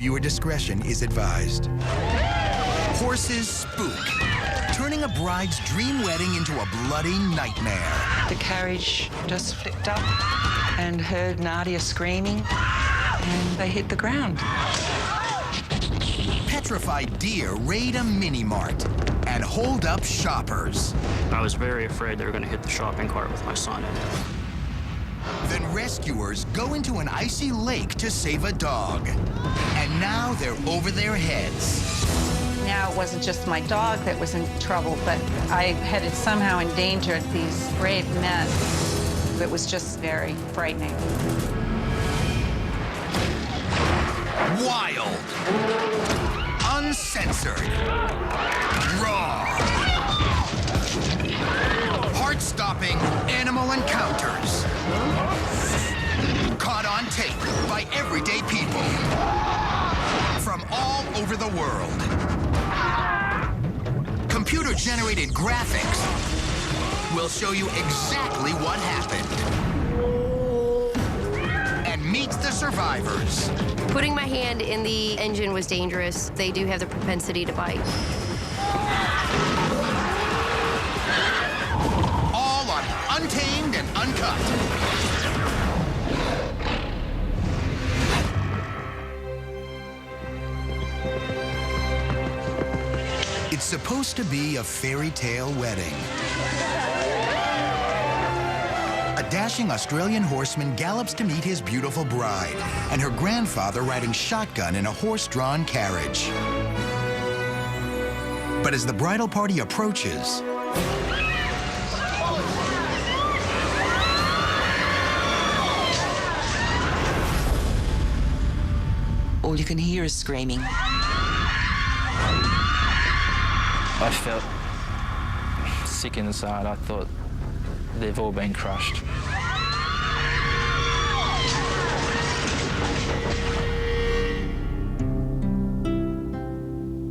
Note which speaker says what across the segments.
Speaker 1: Viewer discretion is advised. Horses spook, turning a bride's dream wedding into a bloody nightmare.
Speaker 2: The carriage just flipped up and heard Nadia screaming, and they hit the ground.
Speaker 1: Petrified deer raid a mini-mart and hold up shoppers.
Speaker 3: I was very afraid they were going to hit the shopping cart with my son in it.
Speaker 1: Then rescuers go into an icy lake to save a dog. And now they're over their heads.
Speaker 4: Now it wasn't just my dog that was in trouble, but I had somehow endangered these brave men. It was just very frightening.
Speaker 1: Wild, uncensored, raw, heart-stopping animal encounters. Caught on tape by everyday people from all over the world. Computer-generated graphics will show you exactly what happened. And meet the survivors.
Speaker 5: Putting my hand in the engine was dangerous. They do have the propensity to bite.
Speaker 1: All on Untamed and Uncut. It's supposed to be a fairy tale wedding. A dashing Australian horseman gallops to meet his beautiful bride, and her grandfather riding shotgun in a horse-drawn carriage. But as the bridal party approaches,
Speaker 2: All you can hear is screaming.
Speaker 6: I felt sick inside. I thought they've all been crushed.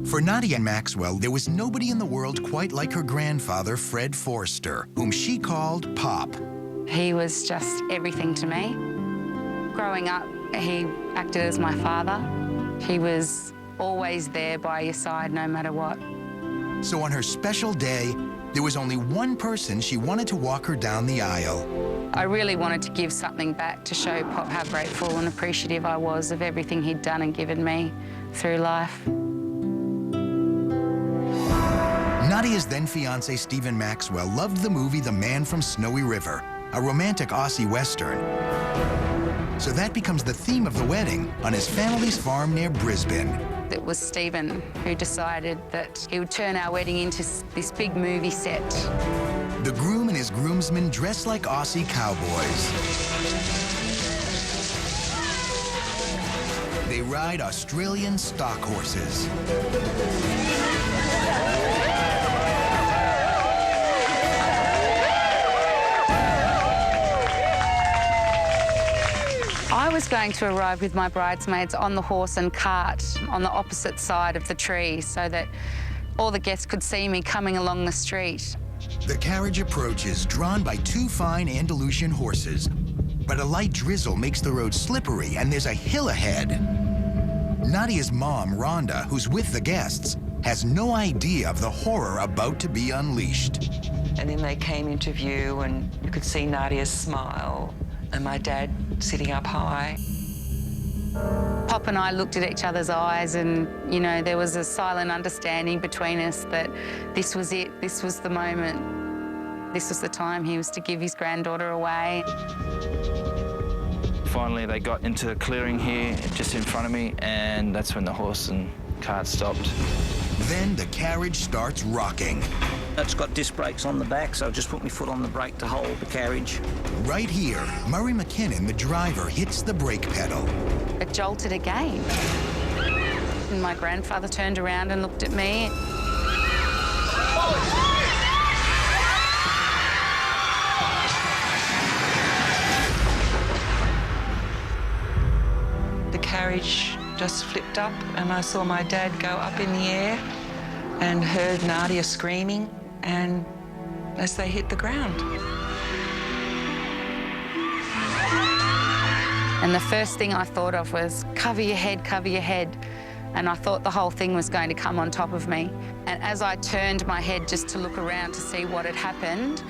Speaker 1: For Nadia Maxwell, there was nobody in the world quite like her grandfather, Fred Forster, whom she called Pop.
Speaker 4: He was just everything to me. Growing up, he acted as my father. He was always there by your side, no matter what.
Speaker 1: So on her special day, there was only one person she wanted to walk her down the aisle.
Speaker 4: I really wanted to give something back to show Pop how grateful and appreciative I was of everything he'd done and given me through life.
Speaker 1: Nadia's then-fiancé, Stephen Maxwell, loved the movie The Man from Snowy River, a romantic Aussie Western. So that becomes the theme of the wedding on his family's farm near Brisbane.
Speaker 4: It was Stephen who decided that he would turn our wedding into this big movie set.
Speaker 1: The groom and his groomsmen dress like Aussie cowboys. They ride Australian stock horses.
Speaker 4: I was going to arrive with my bridesmaids on the horse and cart on the opposite side of the tree so that all the guests could see me coming along the street.
Speaker 1: The carriage approaches, drawn by two fine Andalusian horses. But a light drizzle makes the road slippery, and there's a hill ahead. Nadia's mom, Rhonda, who's with the guests, has no idea of the horror about to be unleashed.
Speaker 2: And then they came into view, and you could see Nadia's smile, and my dad sitting up high.
Speaker 4: Pop and I looked at each other's eyes and, you know, there was a silent understanding between us that this was it, this was the moment. This was the time he was to give his granddaughter away.
Speaker 6: Finally, they got into a clearing here, just in front of me, and that's when the horse and cart stopped.
Speaker 1: Then the carriage starts rocking.
Speaker 7: It's got disc brakes on the back, so I just put my foot on the brake to hold the carriage.
Speaker 1: Right here, Murray McKinnon, the driver, hits the brake pedal.
Speaker 4: It jolted again. And my grandfather turned around and looked at me.
Speaker 2: The carriage just flipped up, and I saw my dad go up in the air and heard Nadia screaming, and as they hit the ground.
Speaker 4: And the first thing I thought of was, cover your head, cover your head. And I thought the whole thing was going to come on top of me. And as I turned my head just to look around to see what had happened,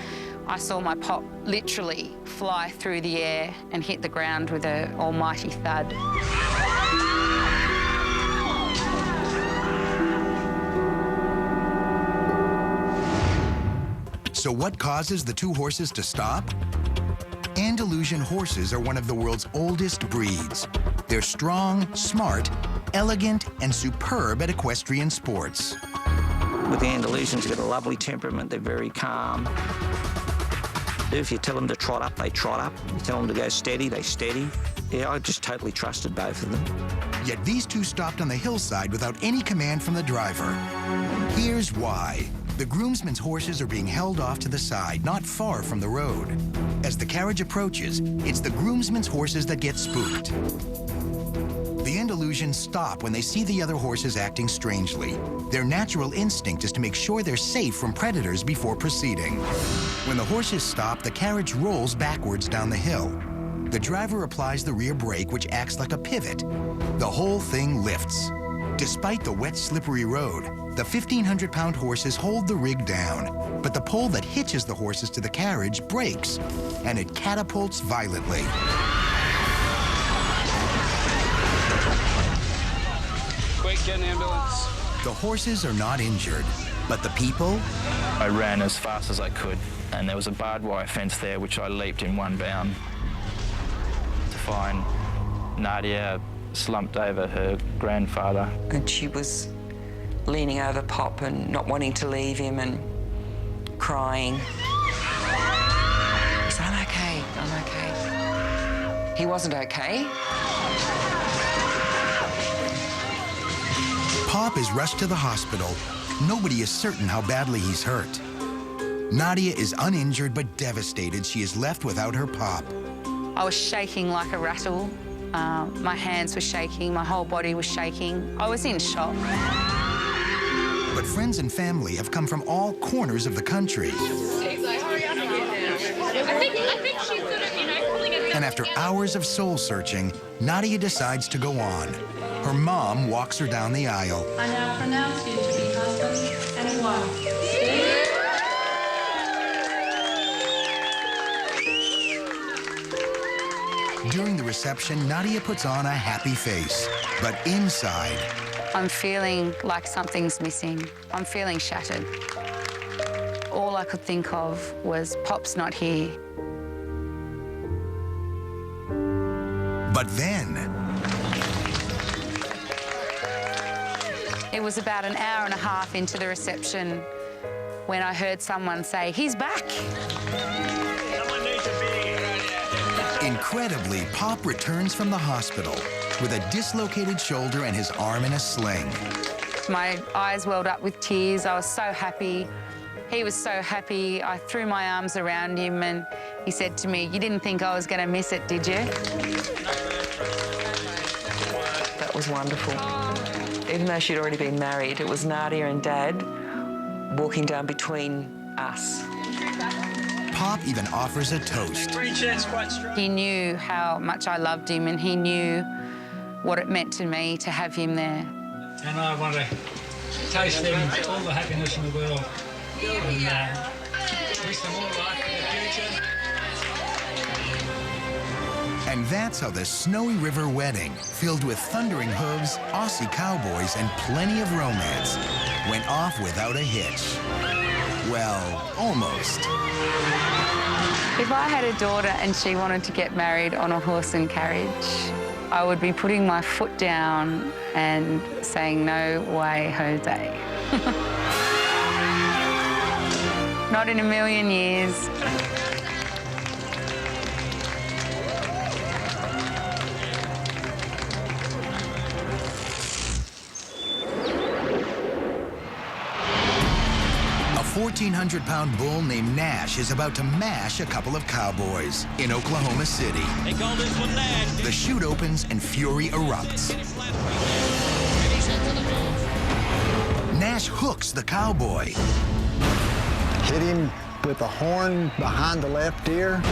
Speaker 4: I saw my pop literally fly through the air and hit the ground with an almighty thud.
Speaker 1: So what causes the two horses to stop? Andalusian horses are one of the world's oldest breeds. They're strong, smart, elegant, and superb at equestrian sports.
Speaker 7: With the Andalusians, they've got a lovely temperament. They're very calm. If you tell them to trot up, they trot up. You tell them to go steady, they steady. Yeah, I just totally trusted both of them.
Speaker 1: Yet these two stopped on the hillside without any command from the driver. Here's why. The groomsmen's horses are being held off to the side, not far from the road. As the carriage approaches, it's the groomsmen's horses that get spooked. The Andalusians stop when they see the other horses acting strangely. Their natural instinct is to make sure they're safe from predators before proceeding. When the horses stop, the carriage rolls backwards down the hill. The driver applies the rear brake, which acts like a pivot. The whole thing lifts. Despite the wet, slippery road, the 1,500-pound horses hold the rig down, but the pole that hitches the horses to the carriage breaks, and it catapults violently.
Speaker 8: Quick, get an ambulance.
Speaker 1: The horses are not injured, but the people?
Speaker 6: I ran as fast as I could, and there was a barbed wire fence there, which I leaped in one bound to find Nadia slumped over her grandfather.
Speaker 2: And she was leaning over Pop and not wanting to leave him and crying. He said, I'm okay, I'm okay. He wasn't okay.
Speaker 1: Pop is rushed to the hospital. Nobody is certain how badly he's hurt. Nadia is uninjured but devastated. She is left without her Pop.
Speaker 4: I was shaking like a rattle. My hands were shaking, my whole body was shaking. I was in shock.
Speaker 1: But friends and family have come from all corners of the country. And after hours of soul searching, Nadia decides to go on. Her mom walks her down the aisle.
Speaker 9: I now pronounce you to be husband and wife.
Speaker 1: During the reception, Nadia puts on a happy face, but inside,
Speaker 4: I'm feeling like something's missing. I'm feeling shattered. All I could think of was Pop's not here.
Speaker 1: but then...
Speaker 4: It was about an hour and a half into the reception when I heard someone say, "He's back."
Speaker 1: Incredibly, Pop returns from the hospital with a dislocated shoulder and his arm in a sling.
Speaker 4: My eyes welled up with tears. I was so happy. He was so happy. I threw my arms around him and he said to me, "You didn't think I was going to miss it, did you?"
Speaker 2: That was wonderful. Even though she'd already been married, it was Nadia and Dad walking down between us.
Speaker 1: Pop even offers a toast.
Speaker 4: He knew how much I loved him and he knew what it meant to me to have him there.
Speaker 10: And I want to taste them all the happiness in the world and wish them all life in the future.
Speaker 1: And that's how the Snowy River wedding, filled with thundering hooves, Aussie cowboys, and plenty of romance, went off without a hitch. Well, almost.
Speaker 4: If I had a daughter and she wanted to get married on a horse and carriage, I would be putting my foot down and saying, "No way, Jose." Not in a million years.
Speaker 1: A 1,400-pound bull named Nash is about to mash a couple of cowboys in Oklahoma City. The chute opens and fury erupts. Nash hooks the cowboy.
Speaker 11: Hit him with the horn behind the left ear.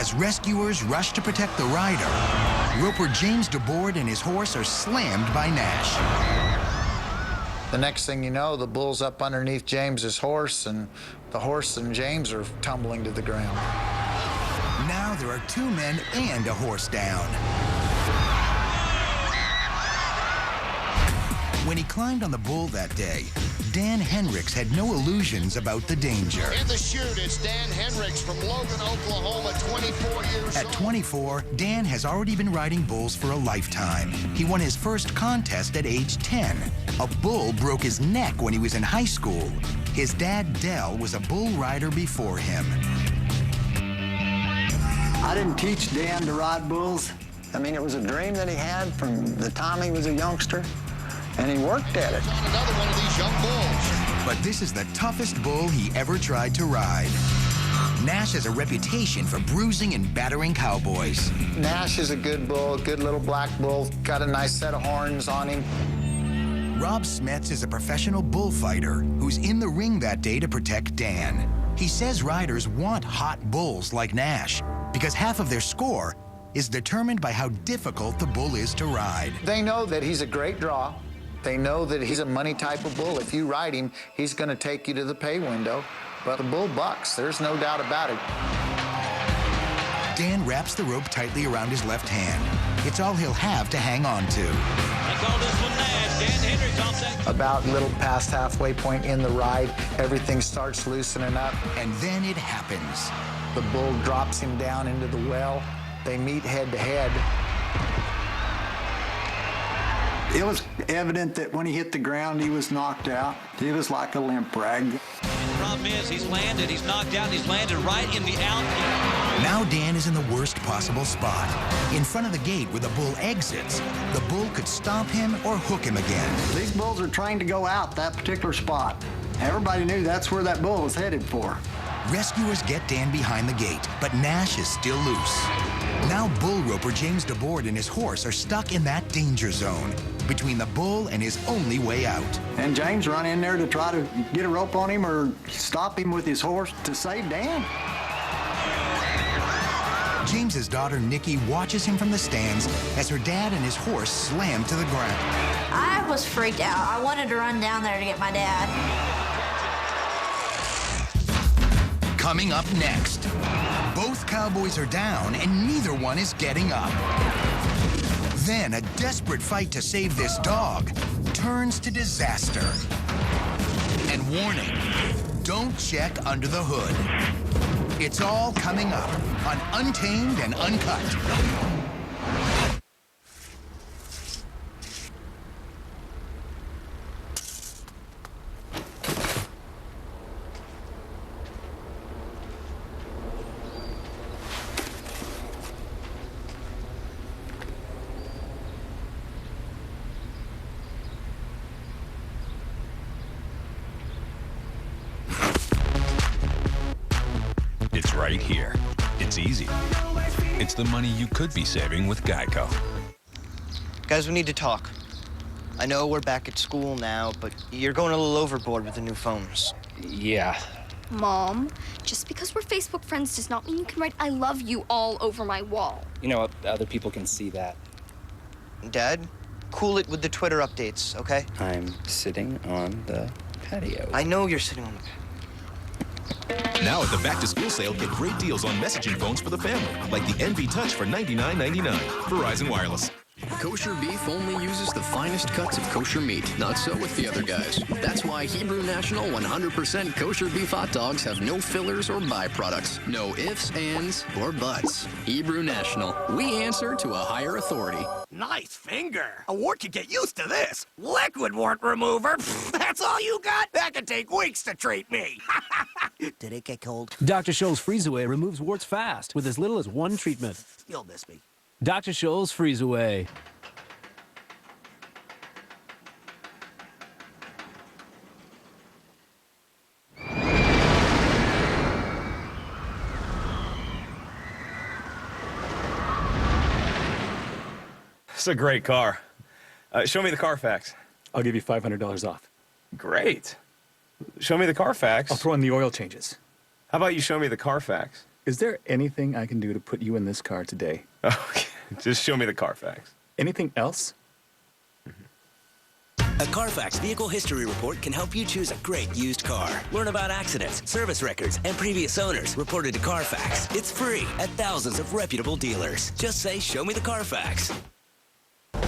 Speaker 1: As rescuers rush to protect the rider, roper James DeBoard and his horse are slammed by Nash.
Speaker 12: The next thing you know, the bull's up underneath James's horse, and the horse and James are tumbling to the ground.
Speaker 1: Now there are 2 men and a horse down. When he climbed on the bull that day, Dan Henricks had no illusions about the danger.
Speaker 13: In the chute, it's Dan Henricks from Logan, Oklahoma, 24 years old.
Speaker 1: At 24, Dan has already been riding bulls for a lifetime. He won his first contest at age 10. A bull broke his neck when he was in high school. His dad, Del, was a bull rider before him.
Speaker 11: I didn't teach Dan to ride bulls. I mean, it was a dream that he had from the time he was a youngster, and he worked at it.
Speaker 13: On another one of these young bulls.
Speaker 1: But this is the toughest bull he ever tried to ride. Nash has a reputation for bruising and battering cowboys.
Speaker 12: Nash is a good bull, good little black bull, got a nice set of horns on him.
Speaker 1: Rob Smets is a professional bullfighter who's in the ring that day to protect Dan. He says riders want hot bulls like Nash because half of their score is determined by how difficult the bull is to ride.
Speaker 12: They know that he's a great draw. They know that he's a money type of bull. If you ride him, he's going to take you to the pay window. But the bull bucks, there's no doubt about it.
Speaker 1: Dan wraps the rope tightly around his left hand. It's all he'll have to hang on to.
Speaker 14: They call this one Nash. Dan Henricks on second.
Speaker 12: About little past halfway point in the ride, everything starts loosening up.
Speaker 1: And then it happens.
Speaker 12: The bull drops him down into the well. They meet head to head.
Speaker 11: It was evident that when he hit the ground, he was knocked out. He was like a limp rag.
Speaker 14: And the problem is, he's landed, he's knocked out, and he's landed right in the out.
Speaker 1: Now Dan is in the worst possible spot. In front of the gate where the bull exits, the bull could stomp him or hook him again.
Speaker 11: These bulls are trying to go out that particular spot. Everybody knew that's where that bull was headed for.
Speaker 1: Rescuers get Dan behind the gate, but Nash is still loose. Now bull roper James DeBoard and his horse are stuck in that danger zone between the bull and his only way out.
Speaker 11: And James run in there to try to get a rope on him or stop him with his horse to save Dan.
Speaker 1: James's daughter Nikki watches him from the stands as her dad and his horse slam to the ground.
Speaker 15: I was freaked out. I wanted to run down there to get my dad.
Speaker 1: Coming up next, both cowboys are down and neither one is getting up. Then a desperate fight to save this dog turns to disaster. And warning, don't check under the hood. It's all coming up on Untamed and Uncut.
Speaker 16: It's right here. It's easy. It's the money you could be saving with Geico.
Speaker 17: Guys, we need to talk. I know we're back at school now, but you're going a little overboard with the new phones.
Speaker 18: Yeah. Mom, just because we're Facebook friends does not mean you can write I love you all over my wall.
Speaker 3: You know what? Other people can see that.
Speaker 17: Dad, cool it with the Twitter updates, okay?
Speaker 3: I'm sitting on the patio.
Speaker 17: I know you're sitting on the patio.
Speaker 19: Now at the back-to-school sale, get great deals on messaging phones for the family, like the NV Touch for $99.99. Verizon Wireless.
Speaker 20: Kosher beef only uses the finest cuts of kosher meat. Not so with the other guys. That's why Hebrew National 100% kosher beef hot dogs have no fillers or byproducts. No ifs, ands, or buts. Hebrew National. We answer to a higher authority.
Speaker 21: Nice finger. A wart could get used to this. Liquid wart remover. That's all you got? That could take weeks to treat me.
Speaker 17: Did it get cold?
Speaker 22: Dr. Scholl's Freeze Away removes warts fast with as little as one treatment.
Speaker 21: You'll miss me.
Speaker 22: Dr. Scholl's Freeze Away.
Speaker 23: It's a great car. Show me the Carfax.
Speaker 10: I'll give you $500 off.
Speaker 23: Great. Show me the Carfax.
Speaker 10: I'll throw in the oil changes.
Speaker 23: How about you show me the Carfax?
Speaker 5: Is there anything I can do to put you in this car today?
Speaker 23: Okay, just show me the Carfax.
Speaker 5: Anything else?
Speaker 7: A Carfax Vehicle History Report can help you choose a great used car. Learn about accidents, service records, and previous owners reported to Carfax. It's free at thousands of reputable dealers. Just say, "Show me the Carfax."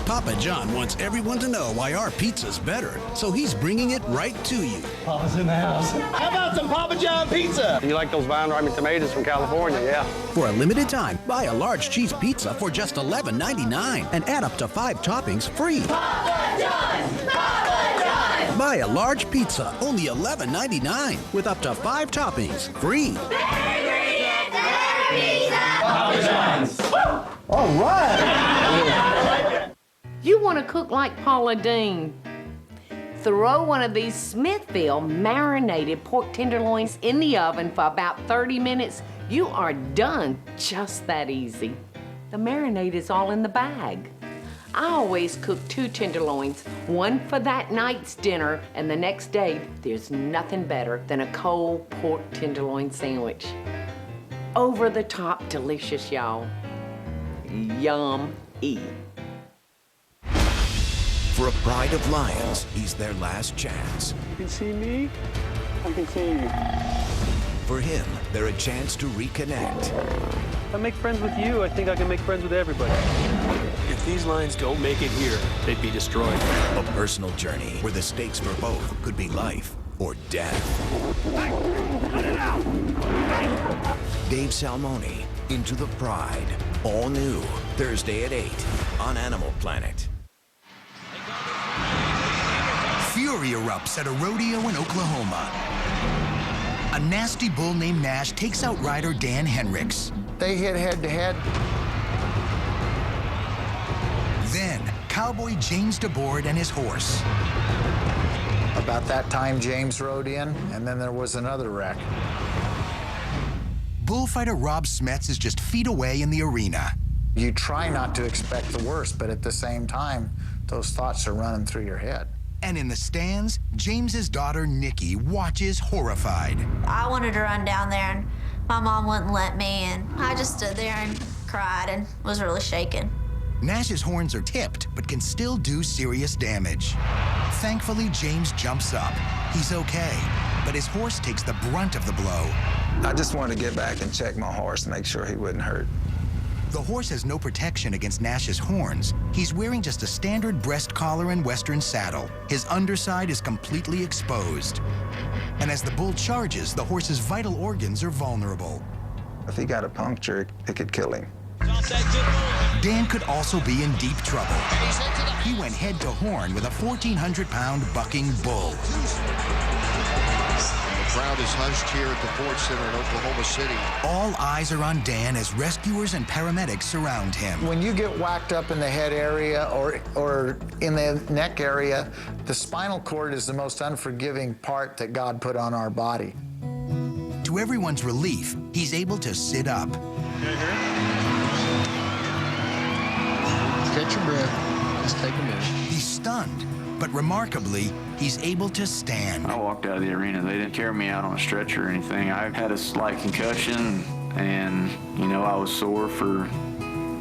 Speaker 8: Papa John wants everyone to know why our pizza's better, so he's bringing it right to you.
Speaker 24: Papa's in the house. How about some Papa John pizza?
Speaker 25: You like those vine-ripened tomatoes from California, yeah.
Speaker 8: For a limited time, buy a large cheese pizza for just $11.99 and add up to 5 toppings free.
Speaker 24: Papa John's! Papa John's!
Speaker 8: Buy a large pizza, only $11.99 with up to 5 toppings free.
Speaker 24: Papa John's! All right!
Speaker 26: You want to cook like Paula Deen? Throw one of these Smithfield marinated pork tenderloins in the oven for about 30 minutes. You are done. Just that easy. The marinade is all in the bag. I always cook 2 tenderloins, one for that night's dinner, and the next day, there's nothing better than a cold pork tenderloin sandwich. Over the top delicious, y'all. Yum-y.
Speaker 27: For a pride of lions, he's their last chance.
Speaker 24: You can see me, I can see you.
Speaker 27: For him, they're a chance to reconnect.
Speaker 24: If I make friends with you, I think I can make friends with everybody.
Speaker 28: If these lions don't make it here, they'd be destroyed.
Speaker 27: A personal journey where the stakes for both could be life or death. Dave Salmoni, Into the Pride. All new, Thursday at 8 on Animal Planet.
Speaker 1: Fury erupts at a rodeo in Oklahoma. A nasty bull named Nash takes out rider Dan Henricks.
Speaker 12: They hit head-to-head.
Speaker 1: Then, cowboy James DeBoard and his horse.
Speaker 12: About that time, James rode in, and then there was another wreck.
Speaker 1: Bullfighter Rob Smets is just feet away in the arena.
Speaker 12: You try not to expect the worst, but at the same time, those thoughts are running through your head.
Speaker 1: And in the stands, James's daughter, Nikki, watches horrified.
Speaker 15: I wanted to run down there, and my mom wouldn't let me, and I just stood there and cried and was really shaken.
Speaker 1: Nash's horns are tipped, but can still do serious damage. Thankfully, James jumps up. He's okay, but his horse takes the brunt of the blow.
Speaker 29: I just wanted to get back and check my horse, make sure he wouldn't hurt.
Speaker 1: The horse has no protection against Nash's horns. He's wearing just a standard breast collar and western saddle. His underside is completely exposed. And as the bull charges, the horse's vital organs are vulnerable.
Speaker 29: If he got a puncture, it could kill him.
Speaker 1: Dan could also be in deep trouble. He went head to horn with a 1,400-pound bucking bull.
Speaker 13: The crowd is hushed here at the Ford Center in Oklahoma City.
Speaker 1: All eyes are on Dan as rescuers and paramedics surround him.
Speaker 12: When you get whacked up in the head area or in the neck area, the spinal cord is the most unforgiving part that God put on our body.
Speaker 1: To everyone's relief, he's able to sit up.
Speaker 30: Catch your breath. Just take a minute.
Speaker 1: He's stunned, but remarkably, he's able to stand.
Speaker 6: I walked out of the arena. They didn't carry me out on a stretcher or anything. I had a slight concussion, and, you know, I was sore for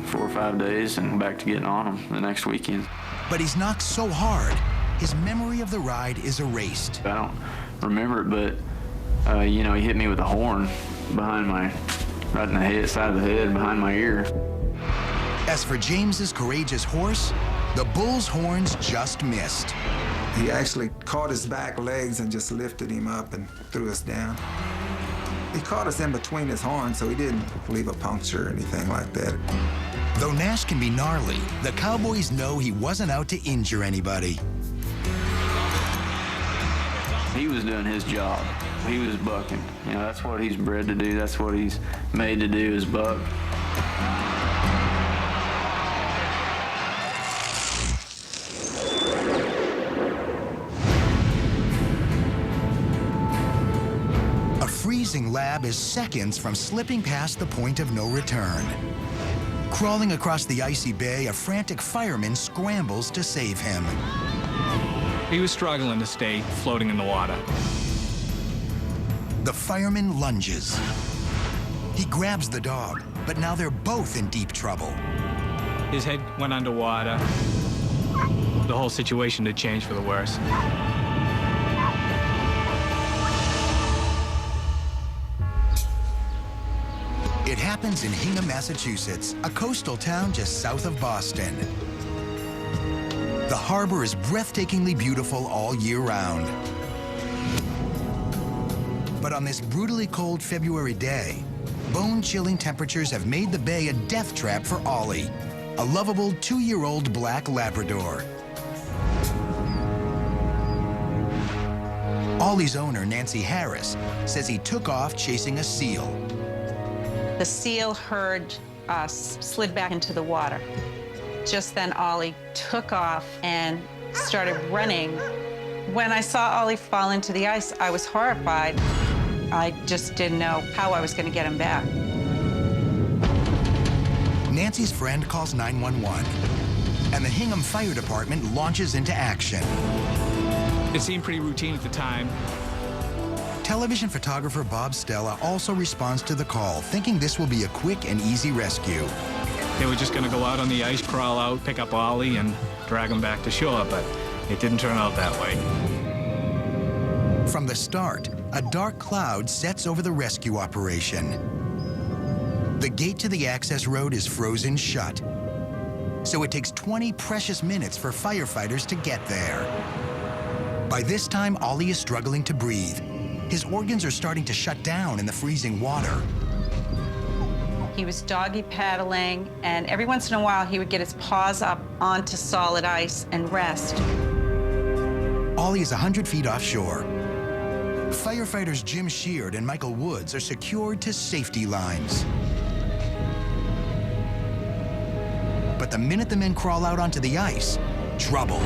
Speaker 6: 4 or 5 days and back to getting on them the next weekend.
Speaker 1: But he's knocked so hard, his memory of the ride is erased.
Speaker 6: I don't remember it, but, you know, he hit me with a horn behind right in the head, side of the head, behind my ear.
Speaker 1: As for James's courageous horse, the bull's horns just missed.
Speaker 29: He actually caught his back legs and just lifted him up and threw us down. He caught us in between his horns, so he didn't leave a puncture or anything like that.
Speaker 1: Though Nash can be gnarly, the Cowboys know he wasn't out to injure anybody.
Speaker 6: He was doing his job. He was bucking. You know, that's what he's bred to do. That's what he's made to do, is buck.
Speaker 1: A freezing lab is seconds from slipping past the point of no return. Crawling across the icy bay, a frantic fireman scrambles to save him.
Speaker 31: He was struggling to stay floating in the water.
Speaker 1: The fireman lunges. He grabs the dog, but now they're both in deep trouble.
Speaker 31: His head went underwater. The whole situation had changed for the worse.
Speaker 1: It happens in Hingham, Massachusetts, a coastal town just south of Boston. The harbor is breathtakingly beautiful all year round. But on this brutally cold February day, bone-chilling temperatures have made the bay a death trap for Ollie, a lovable 2-year-old black Labrador. Ollie's owner, Nancy Harris, says he took off chasing a seal.
Speaker 2: The seal heard us, slid back into the water. Just then, Ollie took off and started running. When I saw Ollie fall into the ice, I was horrified. I just didn't know how I was going to get him back.
Speaker 1: Nancy's friend calls 911, and the Hingham Fire Department launches into action.
Speaker 31: It seemed pretty routine at the time.
Speaker 1: Television photographer Bob Stella also responds to the call, thinking this will be a quick and easy rescue.
Speaker 31: They were just going to go out on the ice, crawl out, pick up Ollie, and drag him back to shore, but it didn't turn out that way.
Speaker 1: From the start, a dark cloud sets over the rescue operation. The gate to the access road is frozen shut, so it takes 20 precious minutes for firefighters to get there. By this time, Ollie is struggling to breathe. His organs are starting to shut down in the freezing water.
Speaker 2: He was doggy paddling, and every once in a while he would get his paws up onto solid ice and rest.
Speaker 1: Ollie is 100 feet offshore. Firefighters Jim Sheard and Michael Woods are secured to safety lines. But the minute the men crawl out onto the ice, trouble.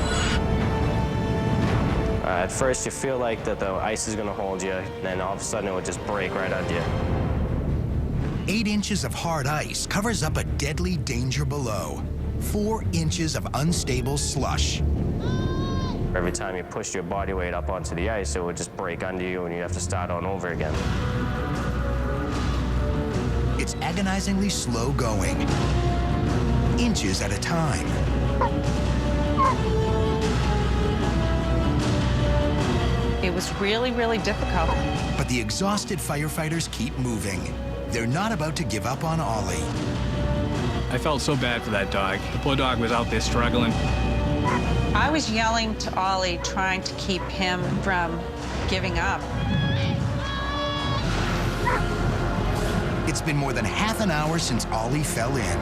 Speaker 3: At first, you feel like that the ice is going to hold you, and then all of a sudden it will just break right under you.
Speaker 1: 8 inches of hard ice covers up a deadly danger below. 4 inches of unstable slush.
Speaker 3: Every time you push your body weight up onto the ice, it would just break under you, and you have to start on over again.
Speaker 1: It's agonizingly slow going, inches at a time.
Speaker 2: It was really, really difficult.
Speaker 1: But the exhausted firefighters keep moving. They're not about to give up on Ollie.
Speaker 31: I felt so bad for that dog. The poor dog was out there struggling.
Speaker 2: I was yelling to Ollie, trying to keep him from giving up.
Speaker 1: It's been more than half an hour since Ollie fell in.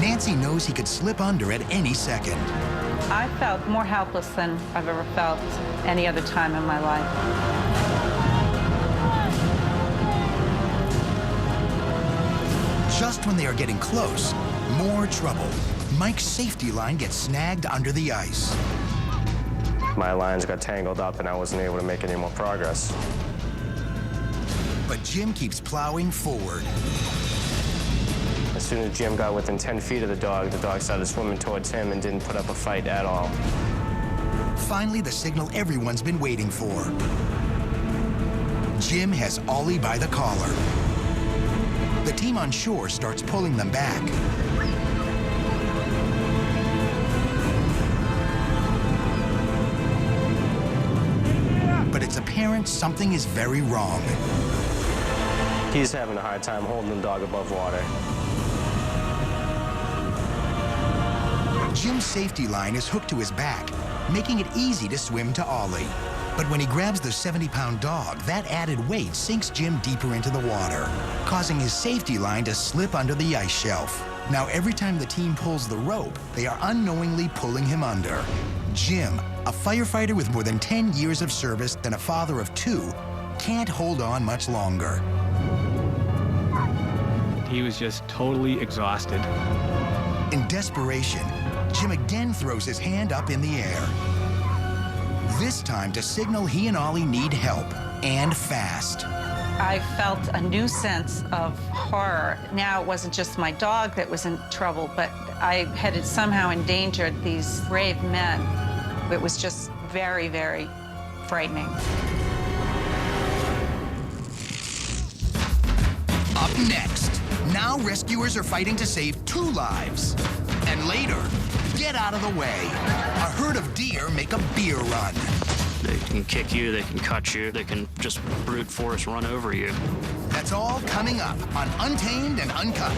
Speaker 1: Nancy knows he could slip under at any second.
Speaker 2: I felt more helpless than I've ever felt any other time in my life.
Speaker 1: Just when they are getting close, more trouble. Mike's safety line gets snagged under the ice.
Speaker 3: My lines got tangled up, and I wasn't able to make any more progress.
Speaker 1: But Jim keeps plowing forward.
Speaker 3: As soon as Jim got within 10 feet of the dog started swimming towards him and didn't put up a fight at all.
Speaker 1: Finally, the signal everyone's been waiting for. Jim has Ollie by the collar. The team on shore starts pulling them back. But it's apparent something is very wrong.
Speaker 3: He's having a hard time holding the dog above water.
Speaker 1: Jim's safety line is hooked to his back, making it easy to swim to Ollie. But when he grabs the 70-pound dog, that added weight sinks Jim deeper into the water, causing his safety line to slip under the ice shelf. Now, every time the team pulls the rope, they are unknowingly pulling him under. Jim, a firefighter with more than 10 years of service and a father of 2, can't hold on much longer.
Speaker 31: He was just totally exhausted.
Speaker 1: In desperation, Jim again throws his hand up in the air. This time to signal he and Ollie need help, and fast.
Speaker 2: I felt a new sense of horror. Now it wasn't just my dog that was in trouble, but I had somehow endangered these brave men. It was just very, very frightening.
Speaker 1: Next, now rescuers are fighting to save 2 lives. And later, get out of the way. A herd of deer make a beer run.
Speaker 4: They can kick you, they can cut you, they can just brute force run over you.
Speaker 1: That's all coming up on Untamed and Uncut.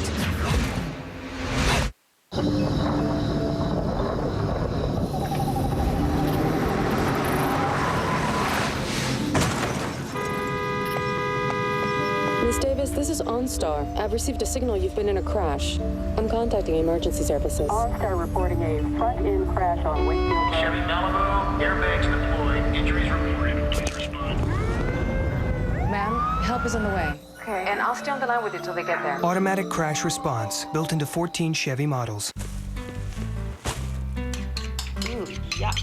Speaker 9: Miss Davis, this is OnStar. I've received a signal you've been in a crash. I'm contacting emergency services.
Speaker 11: OnStar reporting a front-end crash on Wakefield. Chevy Malibu, airbags deployed, injuries reported. Please respond.
Speaker 14: Ma'am, help is on the way.
Speaker 11: Okay.
Speaker 14: And I'll stay on the line with you till they get there.
Speaker 16: Automatic crash response, built into 14 Chevy models.
Speaker 2: Ooh, yuck.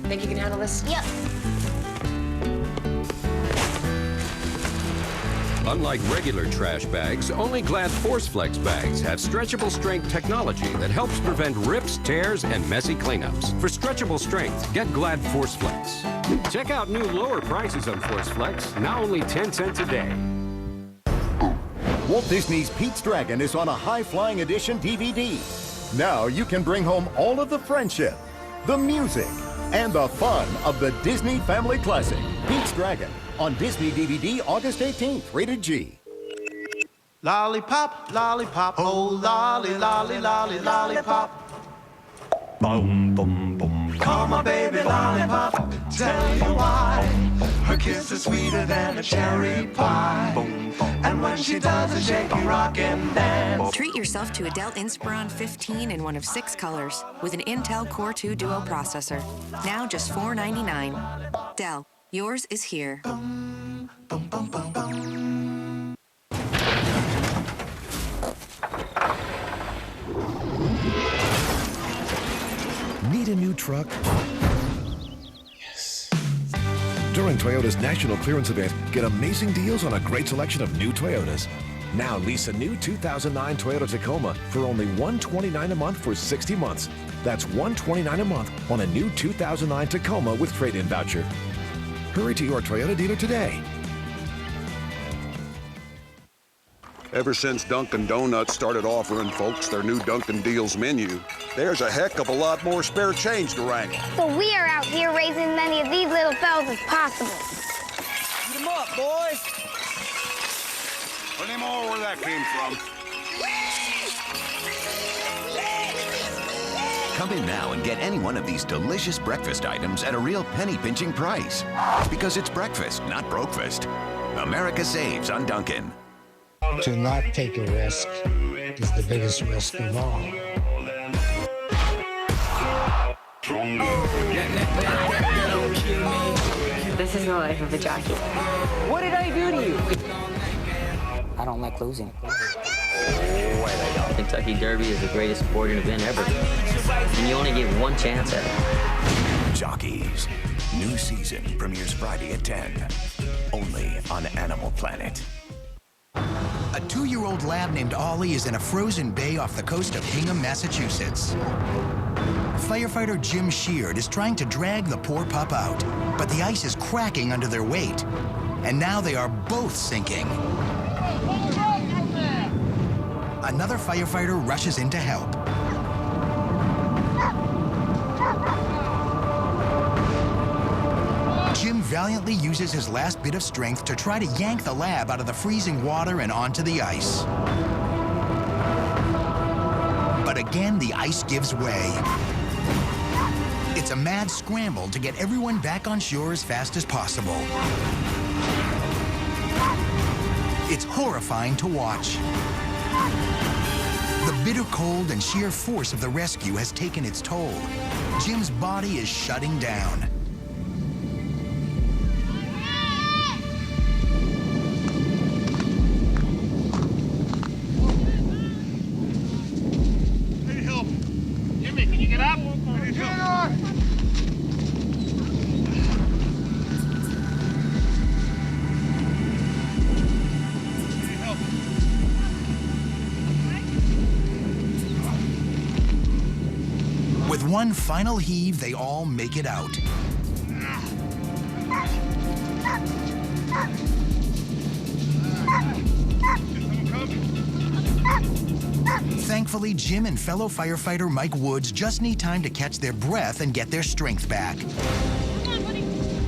Speaker 14: Think you can handle this?
Speaker 15: Yep.
Speaker 17: Unlike regular trash bags, only Glad ForceFlex bags have stretchable strength technology that helps prevent rips, tears, and messy cleanups. For stretchable strength, get Glad ForceFlex. Check out new lower prices on ForceFlex, now only 10 cents a day.
Speaker 18: Walt Disney's Pete's Dragon is on a high-flying edition DVD. Now you can bring home all of the friendship, the music, and the fun of the Disney family classic, Pete's Dragon, on Disney DVD August 18th, rated G.
Speaker 19: Lollipop, lollipop, oh lolly, lolly, lolly, lollipop. Boom, boom, boom. Call my baby lollipop, tell you why. Her kiss is sweeter than a cherry pie. Boom, boom. And when she does a shaky rock and dance.
Speaker 20: Treat yourself to a Dell Inspiron 15 in one of 6 colors with an Intel Core 2 Duo processor. Now just $499. Dell, yours is here.
Speaker 19: Boom, boom, boom, boom, boom.
Speaker 21: Need a new truck? Yes. During Toyota's National Clearance Event, get amazing deals on a great selection of new Toyotas. Now lease a new 2009 Toyota Tacoma for only $129 a month for 60 months. That's $129 a month on a new 2009 Tacoma with trade-in voucher. Hurry to your Toyota dealer today.
Speaker 22: Ever since Dunkin' Donuts started offering folks their new Dunkin' Deals menu, there's a heck of a lot more spare change to wrangle.
Speaker 32: So we are out here raising as many of these little fellas as possible.
Speaker 22: Eat 'em up, boys. Plenty more where that came from.
Speaker 33: Come in now and get any one of these delicious breakfast items at a real penny-pinching price. Because it's breakfast, not brokefast. America saves on Dunkin'.
Speaker 34: To not take a risk is the biggest risk of all.
Speaker 14: This is the life of a jockey.
Speaker 9: What did I do to you?
Speaker 14: I don't like losing.
Speaker 35: Kentucky Derby is the greatest sporting event ever. And you only get one chance at it.
Speaker 33: Jockeys. New season premieres Friday at 10. Only on Animal Planet.
Speaker 1: A 2-year-old lab named Ollie is in a frozen bay off the coast of Hingham, Massachusetts. Firefighter Jim Sheard is trying to drag the poor pup out, but the ice is cracking under their weight. And now they are both sinking. Another firefighter rushes in to help. Jim valiantly uses his last bit of strength to try to yank the lab out of the freezing water and onto the ice. But again, the ice gives way. It's a mad scramble to get everyone back on shore as fast as possible. It's horrifying to watch. The bitter cold and sheer force of the rescue has taken its toll. Jim's body is shutting down. With one final heave, they all make it out. Thankfully, Jim and fellow firefighter Mike Woods just need time to catch their breath and get their strength back.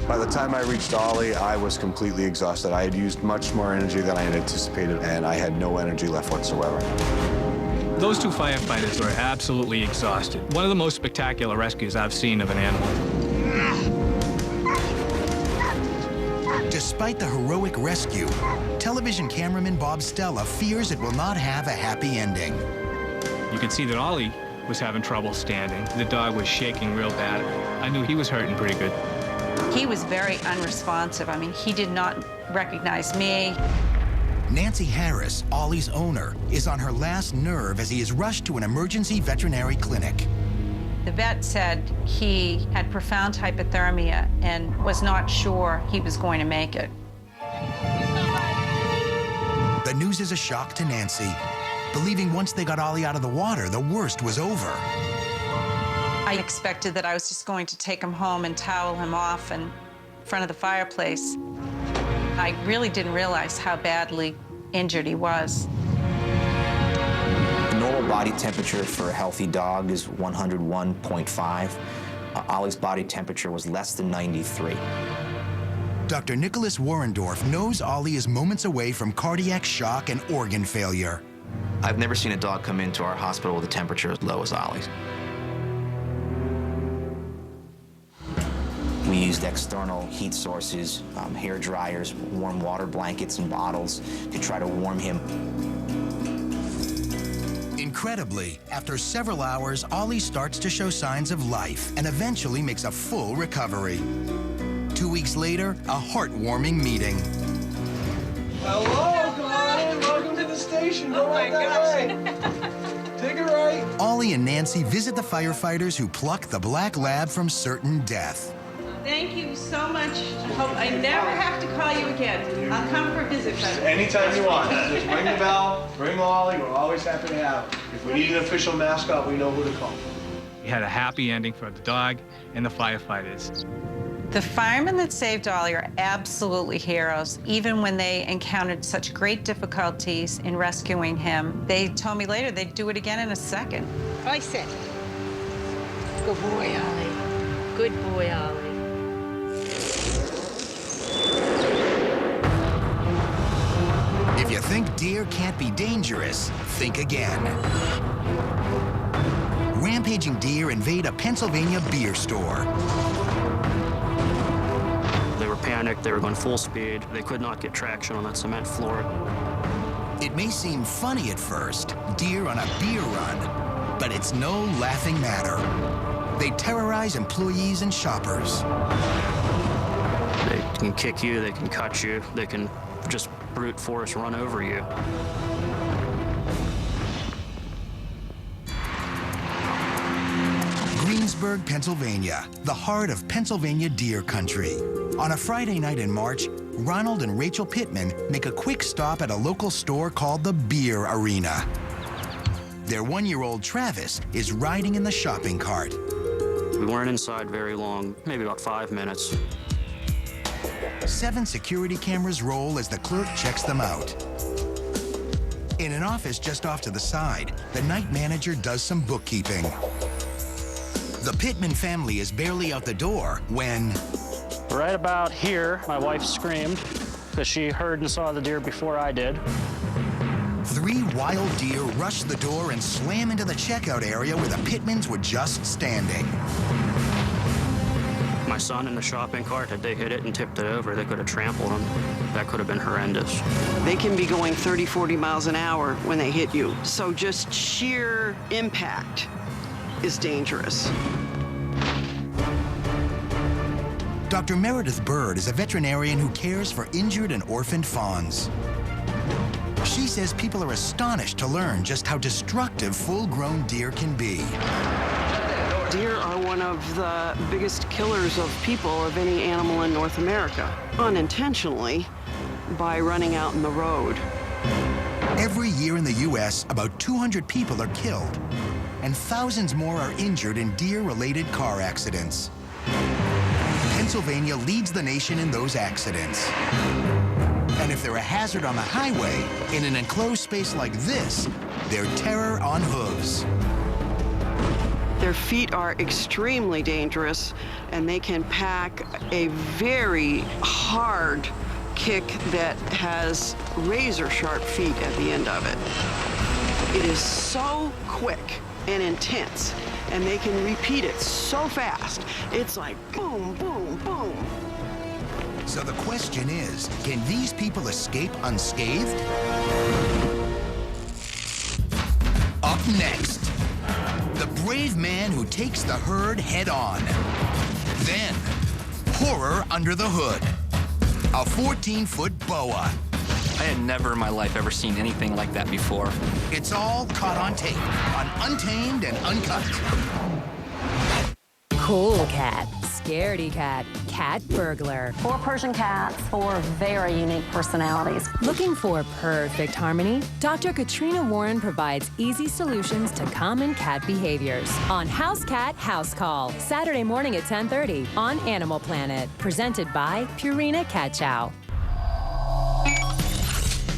Speaker 5: By the time I reached Ollie, I was completely exhausted. I had used much more energy than I had anticipated, and I had no energy left whatsoever.
Speaker 31: Those two firefighters were absolutely exhausted. One of the most spectacular rescues I've seen of an animal.
Speaker 1: Despite the heroic rescue, television cameraman Bob Stella fears it will not have a happy ending.
Speaker 31: You could see that Ollie was having trouble standing. The dog was shaking real bad. I knew he was hurting pretty good.
Speaker 2: He was very unresponsive. I mean, he did not recognize me.
Speaker 1: Nancy Harris, Ollie's owner, is on her last nerve as he is rushed to an emergency veterinary clinic.
Speaker 2: The vet said he had profound hypothermia and was not sure he was going to make it.
Speaker 1: The news is a shock to Nancy, believing once they got Ollie out of the water, the worst was over.
Speaker 2: I expected that I was just going to take him home and towel him off in front of the fireplace. I really didn't realize how badly injured he was.
Speaker 6: The normal body temperature for a healthy dog is 101.5. Ollie's body temperature was less than 93.
Speaker 1: Dr. Nicholas Warrendorf knows Ollie is moments away from cardiac shock and organ failure.
Speaker 6: I've never seen a dog come into our hospital with a temperature as low as Ollie's. We used external heat sources, hair dryers, warm water blankets and bottles to try to warm him.
Speaker 1: Incredibly, after several hours, Ollie starts to show signs of life and eventually makes a full recovery. 2 weeks later, a heartwarming meeting.
Speaker 19: Hello, come on in. Welcome to the station. Go right that way. Take it right.
Speaker 1: Ollie and Nancy visit the firefighters who plucked the black lab from certain death.
Speaker 2: Thank you so much. I hope I never have to call you again. I'll come for a visit.
Speaker 19: Anytime you want. Just ring the bell, bring Ollie. We're always happy to have him. If we need an official mascot, we know who to call.
Speaker 31: We had a happy ending for the dog and the firefighters.
Speaker 2: The firemen that saved Ollie are absolutely heroes. Even when they encountered such great difficulties in rescuing him, they told me later they'd do it again in a second.
Speaker 7: I said, good boy, Ollie. Good boy, Ollie.
Speaker 1: If you think deer can't be dangerous, think again. Rampaging deer invade a Pennsylvania beer store.
Speaker 4: They were panicked, they were going full speed. They could not get traction on that cement floor.
Speaker 1: It may seem funny at first, deer on a beer run, but it's no laughing matter. They terrorize employees and shoppers.
Speaker 4: They can kick you, they can cut you, they can just brute force run over you.
Speaker 1: Greensburg, Pennsylvania, the heart of Pennsylvania deer country. On a Friday night in March, Ronald and Rachel Pittman make a quick stop at a local store called the Beer Arena. Their one-year-old Travis is riding in the shopping cart.
Speaker 4: We weren't inside very long, maybe about 5 minutes.
Speaker 1: 7 security cameras roll as the clerk checks them out. In an office just off to the side, the night manager does some bookkeeping. The Pittman family is barely out the door when...
Speaker 4: Right about here, my wife screamed because she heard and saw the deer before I did.
Speaker 1: 3 wild deer rush the door and slam into the checkout area where the Pittmans were just standing.
Speaker 4: My son in the shopping cart, had they hit it and tipped it over, they could have trampled him. That could have been horrendous.
Speaker 7: They can be going 30, 40 miles an hour when they hit you. So just sheer impact is dangerous.
Speaker 1: Dr. Meredith Bird is a veterinarian who cares for injured and orphaned fawns. She says people are astonished to learn just how destructive full-grown deer can be.
Speaker 7: Deer are one of the biggest killers of people of any animal in North America, unintentionally, by running out in the road.
Speaker 1: Every year in the U.S., about 200 people are killed, and thousands more are injured in deer-related car accidents. Pennsylvania leads the nation in those accidents. And if they're a hazard on the highway, in an enclosed space like this, they're terror on hooves.
Speaker 7: Their feet are extremely dangerous, and they can pack a very hard kick that has razor-sharp feet at the end of it. It is so quick and intense, and they can repeat it so fast. It's like boom, boom, boom.
Speaker 1: So the question is, can these people escape unscathed? Up next, the brave man who takes the herd head on. Then, horror under the hood. A 14-foot BOA.
Speaker 3: I had never in my life ever seen anything like that before.
Speaker 1: It's all caught on tape on Untamed and Uncut.
Speaker 8: Cool cat, scaredy cat, cat burglar.
Speaker 10: 4 Persian cats, 4 very unique personalities.
Speaker 8: Looking for perfect harmony? Dr. Katrina Warren provides easy solutions to common cat behaviors on House Cat House Call, Saturday morning at 10:30 on Animal Planet. Presented by Purina Cat Chow.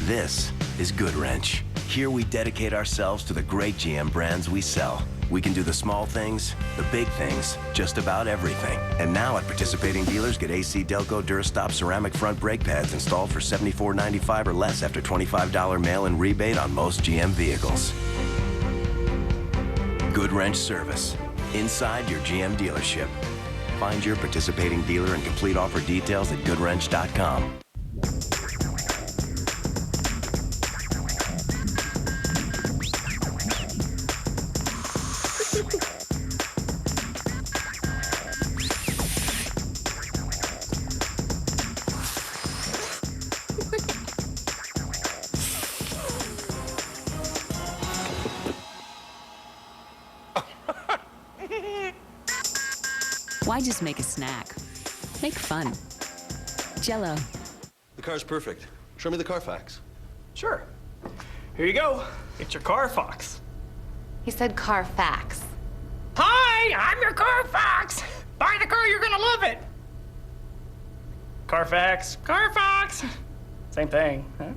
Speaker 11: This is Good Wrench. Here we dedicate ourselves to the great GM brands we sell. We can do the small things, the big things, just about everything. And now at participating dealers, get AC Delco Durastop ceramic front brake pads installed for $74.95 or less after $25 mail-in rebate on most GM vehicles. Good Wrench service, inside your GM dealership. Find your participating dealer and complete offer details at goodwrench.com.
Speaker 12: Why just make a snack? Make fun. Jell-O.
Speaker 13: The car's perfect. Show me the Carfax.
Speaker 31: Sure. Here you go. It's your Carfax.
Speaker 14: He said Carfax.
Speaker 31: Hi, I'm your Carfax. Buy the car, you're gonna love it. Carfax, Carfax. Same thing, huh?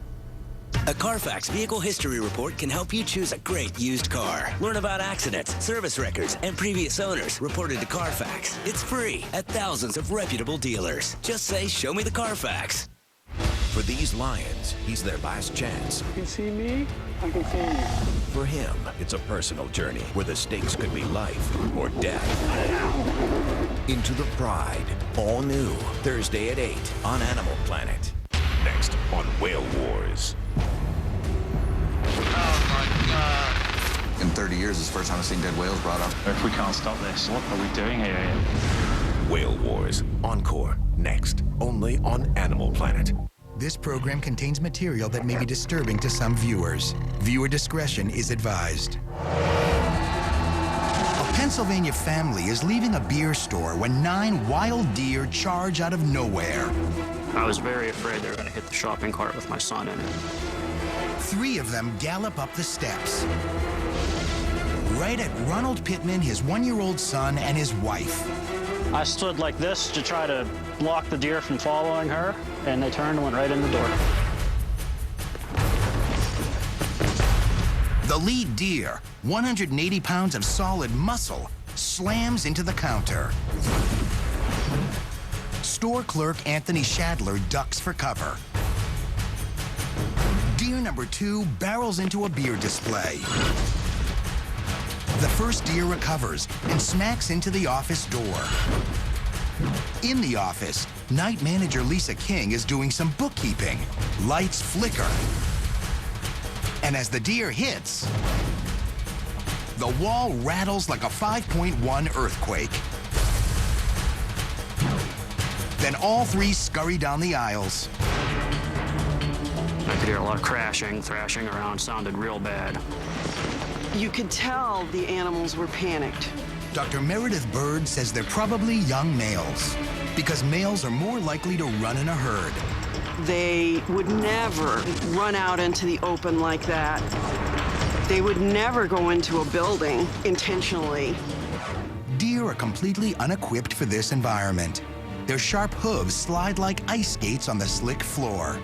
Speaker 16: A Carfax Vehicle History Report can help you choose a great used car. Learn about accidents, service records, and previous owners reported to Carfax. It's free at thousands of reputable dealers. Just say, show me the Carfax.
Speaker 21: For these Lions, he's their last chance.
Speaker 31: You can see me, I can see you.
Speaker 21: For him, it's a personal journey where the stakes could be life or death. Into the Pride, all new, Thursday at 8 on Animal Planet. Next on Whale Wars.
Speaker 23: In 30 years, it's the first time I've seen dead whales brought up.
Speaker 31: If we can't stop this, what are we doing here?
Speaker 21: Whale Wars, Encore, next, only on Animal Planet.
Speaker 1: This program contains material that may be disturbing to some viewers. Viewer discretion is advised. A Pennsylvania family is leaving a beer store when 9 wild deer charge out of nowhere.
Speaker 4: I was very afraid they were going to hit the shopping cart with my son in it.
Speaker 1: 3 of them gallop up the steps. Right at Ronald Pittman, his 1-year-old son, and his wife.
Speaker 4: I stood like this to try to block the deer from following her, and they turned and went right in the door.
Speaker 1: The lead deer, 180 pounds of solid muscle, slams into the counter. Store clerk Anthony Shadler ducks for cover. Deer number 2 barrels into a beer display. The first deer recovers and smacks into the office door. In the office, night manager Lisa King is doing some bookkeeping. Lights flicker. And as the deer hits, the wall rattles like a 5.1 earthquake. Then all 3 scurry down the aisles.
Speaker 4: I could hear a lot of crashing, thrashing around, sounded real bad.
Speaker 7: You could tell the animals were panicked.
Speaker 1: Dr. Meredith Bird says they're probably young males, because males are more likely to run in a herd.
Speaker 7: They would never run out into the open like that. They would never go into a building intentionally.
Speaker 1: Deer are completely unequipped for this environment. Their sharp hooves slide like ice skates on the slick floor.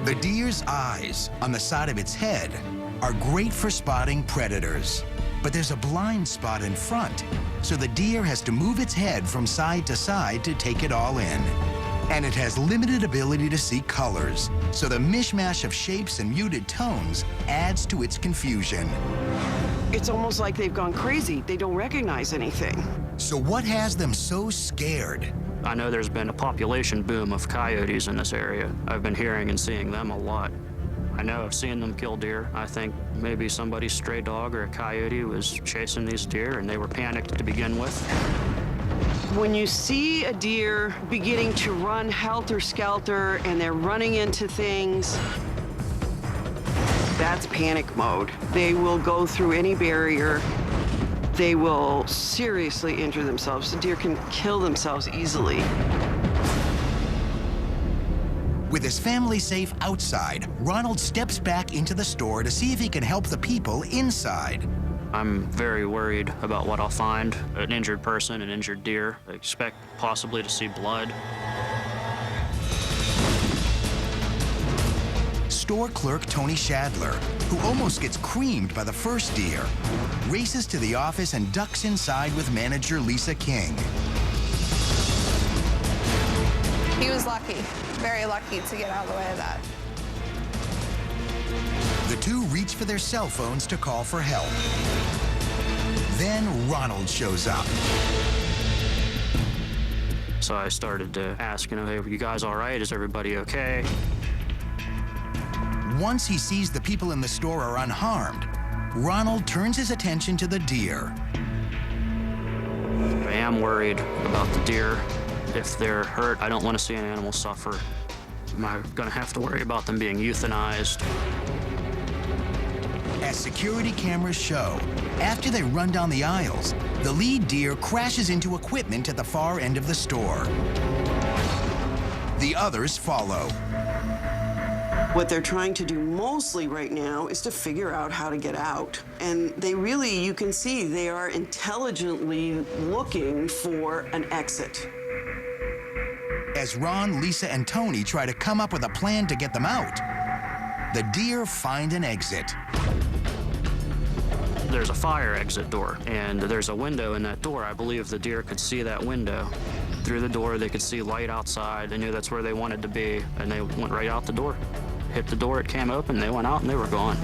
Speaker 1: The deer's eyes, on the side of its head, are great for spotting predators. But there's a blind spot in front, so the deer has to move its head from side to side to take it all in. And it has limited ability to see colors, so the mishmash of shapes and muted tones adds to its confusion.
Speaker 7: It's almost like they've gone crazy. They don't recognize anything.
Speaker 1: So what has them so scared?
Speaker 4: I know there's been a population boom of coyotes in this area. I've been hearing and seeing them a lot. I know I've seen them kill deer. I think maybe somebody's stray dog or a coyote was chasing these deer and they were panicked to begin with.
Speaker 7: When you see a deer beginning to run helter-skelter and they're running into things, that's panic mode. They will go through any barrier. They will seriously injure themselves. The deer can kill themselves easily.
Speaker 1: With his family safe outside, Ronald steps back into the store to see if he can help the people inside.
Speaker 4: I'm very worried about what I'll find. An injured person, an injured deer. I expect possibly to see blood.
Speaker 1: Store clerk Tony Shadler, who almost gets creamed by the first deer, races to the office and ducks inside with manager Lisa King.
Speaker 9: He was lucky, very lucky to get out of the way of that.
Speaker 1: The two reach for their cell phones to call for help. Then Ronald shows up.
Speaker 4: So I started to ask, hey, are you guys all right? Is everybody okay?
Speaker 1: Once he sees the people in the store are unharmed, Ronald turns his attention to the deer.
Speaker 4: I am worried about the deer. If they're hurt, I don't want to see an animal suffer. Am I going to have to worry about them being euthanized?
Speaker 1: As security cameras show, after they run down the aisles, the lead deer crashes into equipment at the far end of the store. The others follow.
Speaker 7: What they're trying to do mostly right now is to figure out how to get out. And they really, you can see, they are intelligently looking for an exit.
Speaker 1: As Ron, Lisa, and Tony try to come up with a plan to get them out, the deer find an exit.
Speaker 4: There's a fire exit door, and there's a window in that door. I believe the deer could see that window. Through the door, they could see light outside. They knew that's where they wanted to be, and they went right out the door. Hit the door, it came open, they went out, and they were gone.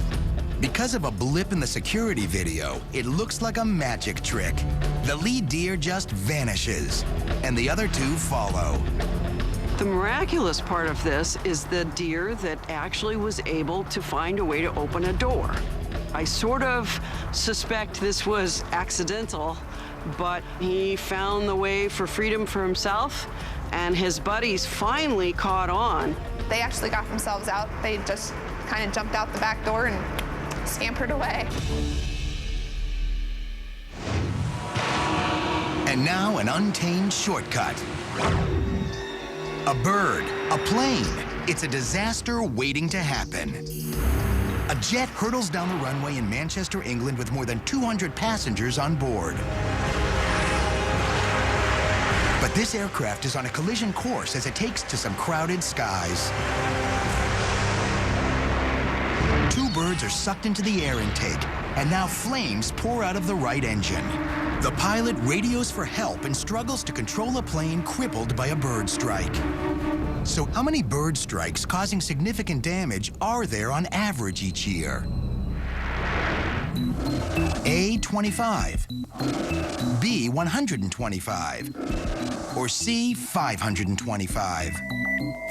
Speaker 1: Because of a blip in the security video, it looks like a magic trick. The lead deer just vanishes, and the other two follow.
Speaker 7: The miraculous part of this is the deer that actually was able to find a way to open a door. I sort of suspect this was accidental, but he found the way for freedom for himself, and his buddies finally caught on.
Speaker 9: They actually got themselves out. They just kind of jumped out the back door and scampered away.
Speaker 1: And now an Untamed shortcut. A bird, a plane. It's a disaster waiting to happen. A jet hurtles down the runway in Manchester, England with more than 200 passengers on board. But this aircraft is on a collision course as it takes to some crowded skies. Two birds are sucked into the air intake, and now flames pour out of the right engine. The pilot radios for help and struggles to control a plane crippled by a bird strike. So how many bird strikes causing significant damage are there on average each year? A, 25, B, 125, or C, 525?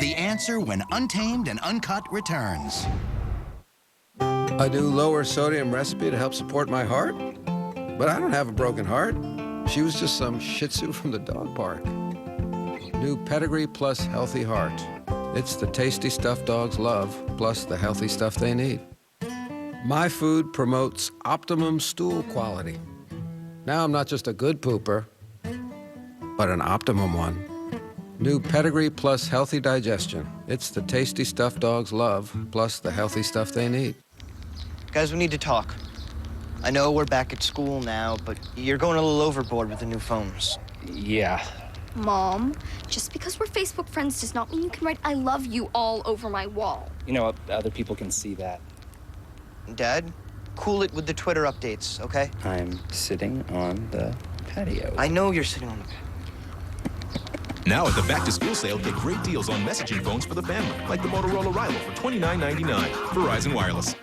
Speaker 1: The answer when Untamed and Uncut returns.
Speaker 15: A new lower sodium recipe to help support my heart? But I don't have a broken heart. She was just some Shih Tzu from the dog park. New Pedigree Plus Healthy Heart. It's the tasty stuff dogs love, plus the healthy stuff they need. My food promotes optimum stool quality. Now I'm not just a good pooper, but an optimum one. New Pedigree Plus Healthy Digestion. It's the tasty stuff dogs love, plus the healthy stuff they need.
Speaker 17: Guys, we need to talk. I know we're back at school now, but you're going a little overboard with the new phones.
Speaker 18: Yeah,
Speaker 5: Mom, just because we're Facebook friends does not mean you can write I love you all over my wall.
Speaker 18: You know, other people can see that.
Speaker 17: Dad, cool it with the Twitter updates, okay?
Speaker 18: I'm sitting on the patio.
Speaker 17: I know you're sitting on the patio.
Speaker 21: Now at the back-to-school sale, get great deals on messaging phones for the family, like the Motorola Rilo for $29.99. Verizon Wireless.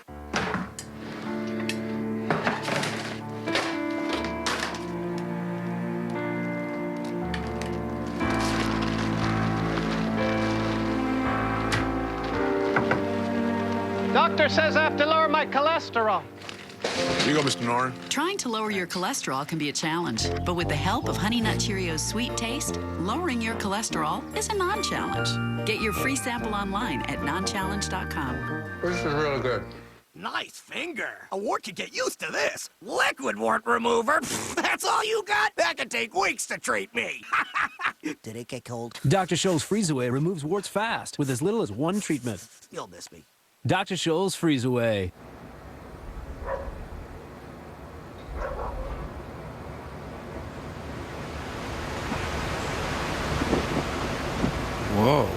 Speaker 20: Doctor says I have to lower my cholesterol.
Speaker 22: Here you go, Mr. Noren.
Speaker 12: Trying to lower your cholesterol can be a challenge, but with the help of Honey Nut Cheerios' sweet taste, lowering your cholesterol is a non-challenge. Get your free sample online at nonchallenge.com.
Speaker 22: This is really good.
Speaker 24: Nice finger. A wart could get used to this. Liquid wart remover. That's all you got? That could take weeks to treat me. Did it get cold?
Speaker 25: Dr. Scholl's Freeze Away removes warts fast with as little as one treatment.
Speaker 24: You'll miss me.
Speaker 25: Dr. Scholl's Freeze Away.
Speaker 15: Whoa.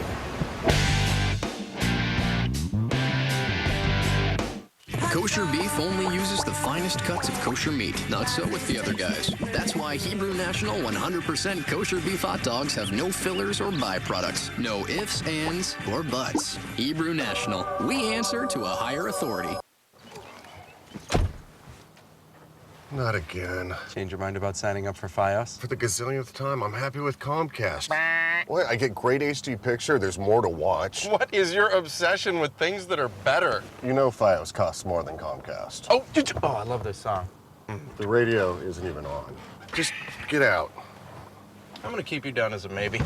Speaker 26: Kosher beef only uses the finest cuts of kosher meat. Not so with the other guys. That's why Hebrew National 100% kosher beef hot dogs have no fillers or byproducts. No ifs, ands, or buts. Hebrew National. We answer to a higher authority.
Speaker 27: Not again.
Speaker 28: Change your mind about signing up for Fios?
Speaker 27: For the gazillionth time, I'm happy with Comcast. Boy, I get great HD picture. There's more to watch.
Speaker 28: What is your obsession with things that are better?
Speaker 27: You know Fios costs more than Comcast.
Speaker 28: Oh, I love this song.
Speaker 27: The radio isn't even on. Just get out.
Speaker 28: I'm gonna keep you down as a maybe.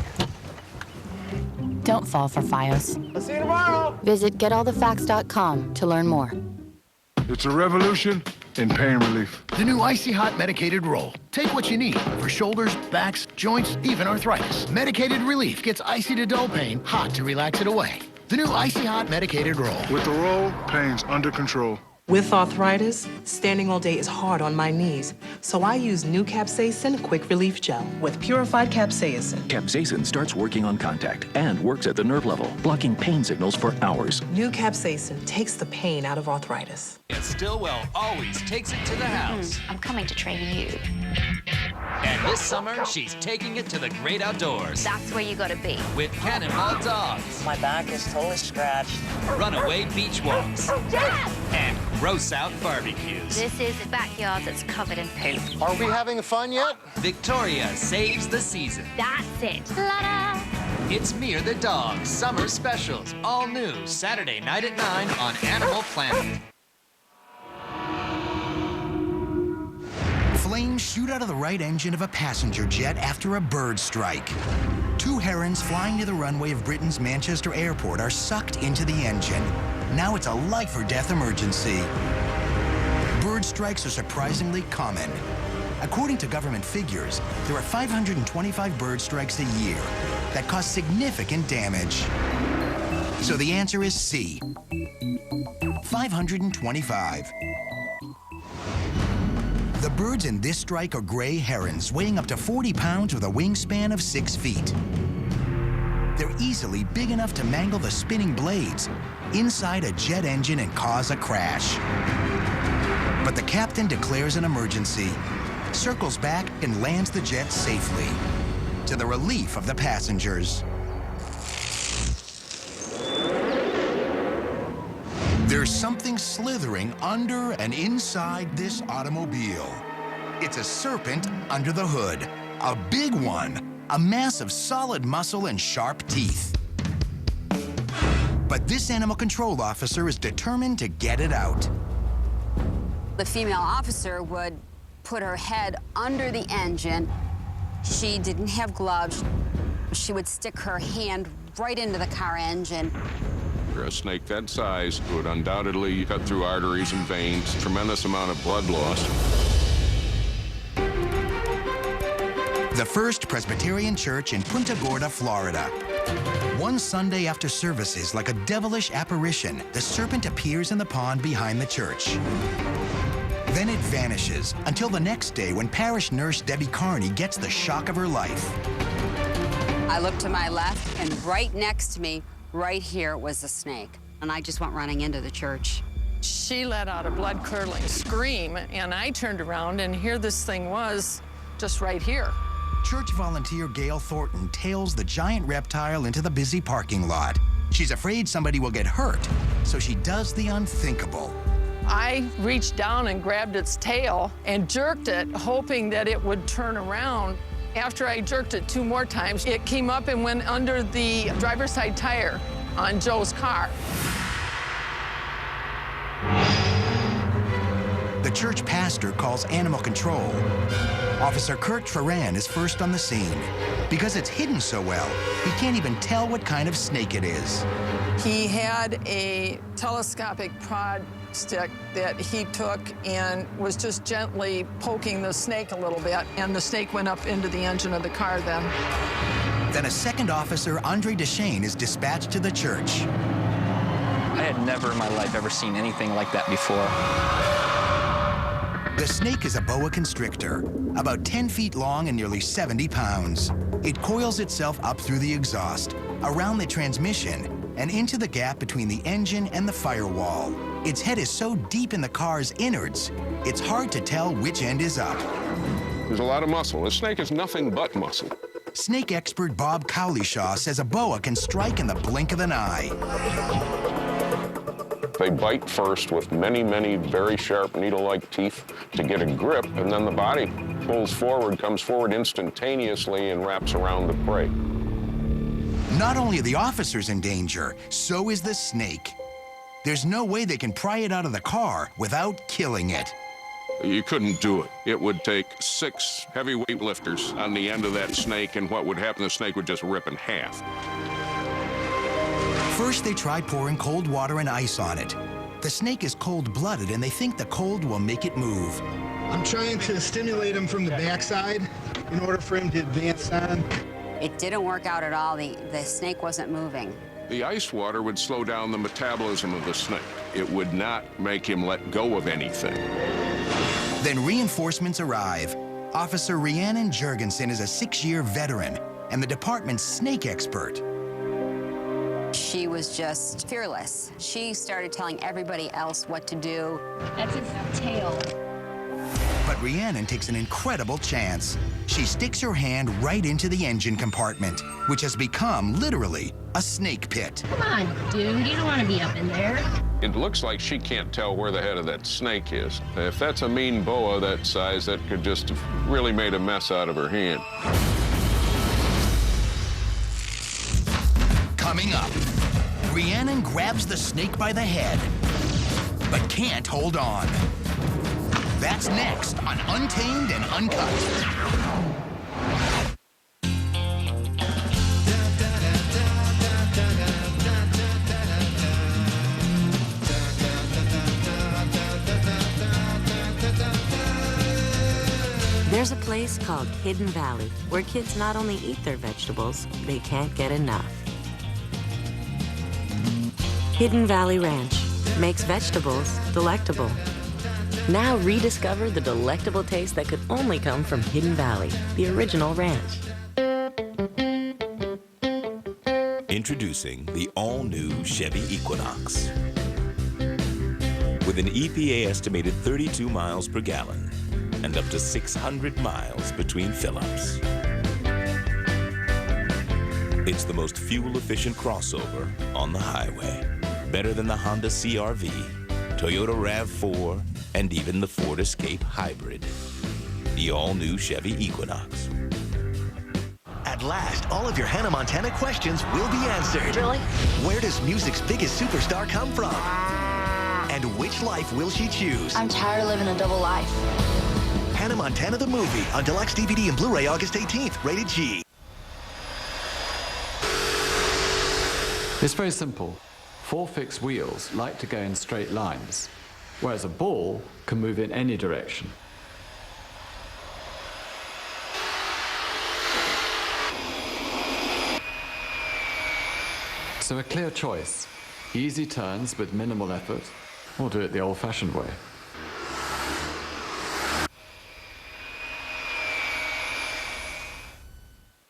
Speaker 29: Don't fall for Fios.
Speaker 28: I'll see you tomorrow.
Speaker 29: Visit getallthefacts.com to learn more.
Speaker 31: It's a revolution in pain relief.
Speaker 30: The new Icy Hot Medicated Roll. Take what you need for shoulders, backs, joints, even arthritis. Medicated relief gets icy to dull pain, hot to relax it away. The new Icy Hot Medicated Roll.
Speaker 31: With the roll, pain's under control.
Speaker 32: With arthritis, standing all day is hard on my knees, so I use new Capsaicin Quick Relief Gel with purified capsaicin.
Speaker 33: Capsaicin starts working on contact and works at the nerve level, blocking pain signals for hours.
Speaker 32: New Capsaicin takes the pain out of arthritis.
Speaker 34: And Stillwell always takes it to the house.
Speaker 14: I'm coming to train you.
Speaker 34: And this summer, she's taking it to the great outdoors.
Speaker 14: That's where you gotta be.
Speaker 34: With Cannonball Dogs.
Speaker 17: My back is totally scratched.
Speaker 34: Runaway beach walks.
Speaker 14: Dad!
Speaker 34: And gross out barbecues.
Speaker 14: This is a backyard that's covered in poop.
Speaker 27: Are we having fun yet?
Speaker 34: Victoria saves the season.
Speaker 14: That's it. La-da!
Speaker 34: It's Mir the Dog Summer Specials. All new Saturday night at 9 on Animal Planet.
Speaker 1: Flames shoot out of the right engine of a passenger jet after a bird strike. Two herons flying to the runway of Britain's Manchester Airport are sucked into the engine. Now it's a life-or-death emergency. Bird strikes are surprisingly common. According to government figures, there are 525 bird strikes a year that cause significant damage. So the answer is C, 525. The birds in this strike are gray herons, weighing up to 40 pounds with a wingspan of 6 feet. They're easily big enough to mangle the spinning blades inside a jet engine and cause a crash. But the captain declares an emergency, circles back and lands the jet safely, to the relief of the passengers. There's something slithering under and inside this automobile. It's a serpent under the hood, a big one, a mass of solid muscle and sharp teeth. But this animal control officer is determined to get it out.
Speaker 35: The female officer would put her head under the engine. She didn't have gloves. She would stick her hand right into the car engine.
Speaker 36: A snake that size would undoubtedly cut through arteries and veins, tremendous amount of blood loss.
Speaker 1: The First Presbyterian Church in Punta Gorda, Florida. One Sunday after services, like a devilish apparition, the serpent appears in the pond behind the church. Then it vanishes until the next day when parish nurse Debbie Carney gets the shock of her life.
Speaker 35: I looked to my left, and right next to me, right here, was the snake. And I just went running into the church.
Speaker 2: She let out a blood-curdling scream, and I turned around, and here this thing was, just right here.
Speaker 1: Church volunteer Gail Thornton tails the giant reptile into the busy parking lot. She's afraid somebody will get hurt, so she does the unthinkable.
Speaker 2: I reached down and grabbed its tail and jerked it, hoping that it would turn around. After I jerked it 2 more times, it came up and went under the driver's side tire on Joe's car.
Speaker 1: The church pastor calls animal control. Officer Kurt Ferran is first on the scene. Because it's hidden so well, he can't even tell what kind of snake it is.
Speaker 2: He had a telescopic prod stick that he took and was just gently poking the snake a little bit, and the snake went up into the engine of the car then.
Speaker 1: Then a second officer, Andre Deschênes, is dispatched to the church.
Speaker 3: I had never in my life ever seen anything like that before.
Speaker 1: The snake is a boa constrictor, about 10 feet long and nearly 70 pounds. It coils itself up through the exhaust, around the transmission, and into the gap between the engine and the firewall. Its head is so deep in the car's innards, it's hard to tell which end is up.
Speaker 36: There's a lot of muscle. A snake is nothing but muscle.
Speaker 1: Snake expert Bob Cowlishaw says a boa can strike in the blink of an eye.
Speaker 36: They bite first with many, many very sharp needle-like teeth to get a grip, and then the body pulls forward, comes forward instantaneously, and wraps around the prey.
Speaker 1: Not only are the officers in danger, so is the snake. There's no way they can pry it out of the car without killing it.
Speaker 36: You couldn't do it. It would take 6 heavyweight lifters on the end of that snake, and what would happen, the snake would just rip in half.
Speaker 1: First, they try pouring cold water and ice on it. The snake is cold-blooded, and they think the cold will make it move.
Speaker 4: I'm trying to stimulate him from the backside in order for him to advance on.
Speaker 35: It didn't work out at all. The snake wasn't moving.
Speaker 36: The ice water would slow down the metabolism of the snake. It would not make him let go of anything.
Speaker 1: Then reinforcements arrive. Officer Rhiannon Jurgensen is a 6-year veteran and the department's snake expert.
Speaker 35: She was just fearless. She started telling everybody else what to do. That's its tail.
Speaker 1: But Rhiannon takes an incredible chance. She sticks her hand right into the engine compartment, which has become, literally, a snake pit.
Speaker 5: Come on, dude, you don't want to be up in there.
Speaker 36: It looks like she can't tell where the head of that snake is. If that's a mean boa that size, that could just have really made a mess out of her hand.
Speaker 1: Coming up, Rhiannon grabs the snake by the head, but can't hold on. That's next on Untamed and Uncut.
Speaker 6: There's a place called Hidden Valley, where kids not only eat their vegetables, they can't get enough. Hidden Valley Ranch makes vegetables delectable. Now rediscover the delectable taste that could only come from Hidden Valley, the original ranch.
Speaker 7: Introducing the all-new Chevy Equinox. With an EPA estimated 32 miles per gallon and up to 600 miles between fill-ups. It's the most fuel-efficient crossover on the highway. Better than the Honda CR-V, Toyota RAV4, and even the Ford Escape Hybrid. The all-new Chevy Equinox.
Speaker 8: At last, all of your Hannah Montana questions will be answered.
Speaker 5: Really?
Speaker 8: Where does music's biggest superstar come from? And which life will she choose?
Speaker 5: I'm tired of living a double life.
Speaker 8: Hannah Montana the movie on deluxe DVD and Blu-ray August 18th, rated G.
Speaker 9: It's very simple. 4 fixed wheels like to go in straight lines, whereas a ball can move in any direction. So a clear choice. Easy turns with minimal effort, or do it the old-fashioned way.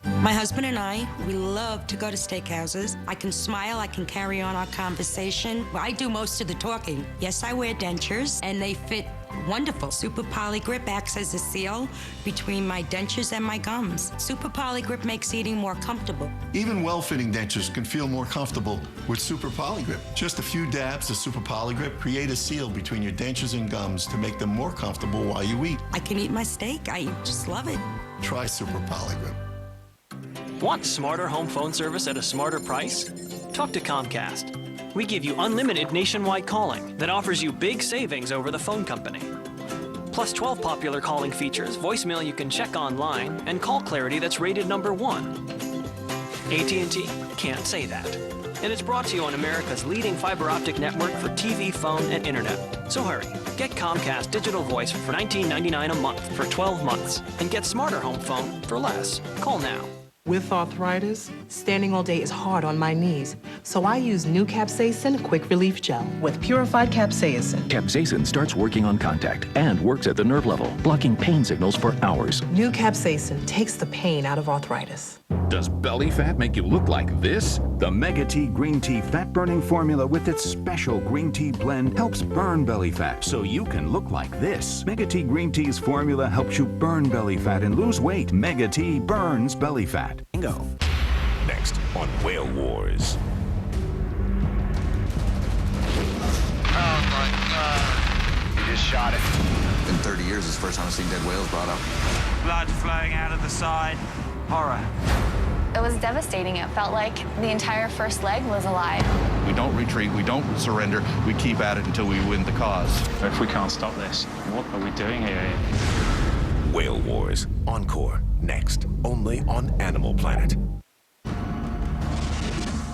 Speaker 10: My husband husband and I, we love to go to steakhouses. I can smile, I can carry on our conversation. I do most of the talking. Yes, I wear dentures, and they fit wonderful. Super Poly Grip acts as a seal between my dentures and my gums. Super Poly Grip makes eating more comfortable.
Speaker 11: Even well-fitting dentures can feel more comfortable with Super Poly Grip. Just a few dabs of Super Poly Grip create a seal between your dentures and gums to make them more comfortable while you eat.
Speaker 10: I can eat my steak. I just love it.
Speaker 11: Try Super Poly Grip.
Speaker 12: Want smarter home phone service at a smarter price? Talk to Comcast. We give you unlimited nationwide calling that offers you big savings over the phone company. Plus 12 popular calling features, voicemail you can check online, and call clarity that's rated #1. AT&T can't say that. And it's brought to you on America's leading fiber optic network for TV, phone, and internet. So hurry, get Comcast Digital Voice for $19.99 a month for 12 months, and get smarter home phone for less. Call now.
Speaker 32: With arthritis, standing all day is hard on my knees, so I use new capsaicin quick relief gel with purified capsaicin.
Speaker 33: Capsaicin starts working on contact and works at the nerve level, blocking pain signals for hours.
Speaker 32: New capsaicin takes the pain out of arthritis.
Speaker 13: Does belly fat make you look like this? The Mega Tea Green Tea Fat Burning Formula with its special green tea blend helps burn belly fat so you can look like this. Mega Tea Green Tea's formula helps you burn belly fat and lose weight. Mega Tea burns belly fat.
Speaker 7: Bingo. Next on Whale Wars.
Speaker 15: Oh my God. You just shot it.
Speaker 16: In 30 years, it's the first time I've seen dead whales brought up.
Speaker 15: Blood flowing out of the side. Horror.
Speaker 18: It was devastating. It felt like the entire first leg was alive.
Speaker 19: We don't retreat, we don't surrender, we keep at it until we win the cause.
Speaker 31: If we can't stop this, what are we doing here?
Speaker 7: Whale Wars. Encore. Next. Only on Animal Planet.